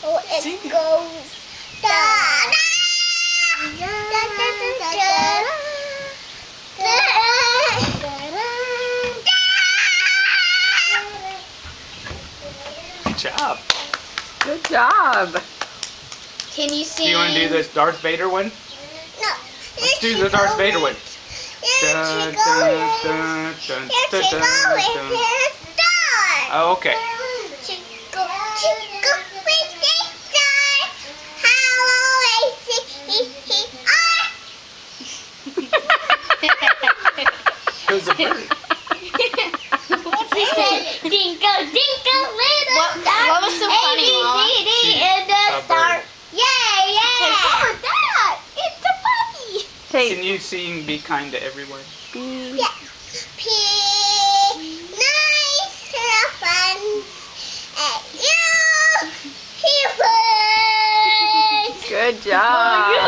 Oh, it Sing. goes. Da, da, da, da, da, da, Good job. Good job. Can you sing? Do you want to do this Darth Vader one? No. Let's do the Darth Vader one. Here she goes with his star. Oh, okay. Chico with his star. How always It was a bird. He said, "Dinkle, dinkle, little star." What was so funny, Mama? A-B-C-D in the A star. bird. Yeah, yeah. Oh, Dad, it's a puppy. Hey, Can you sing "Be Kind to Everyone"? Yeah. P nice friends and you he was. good job.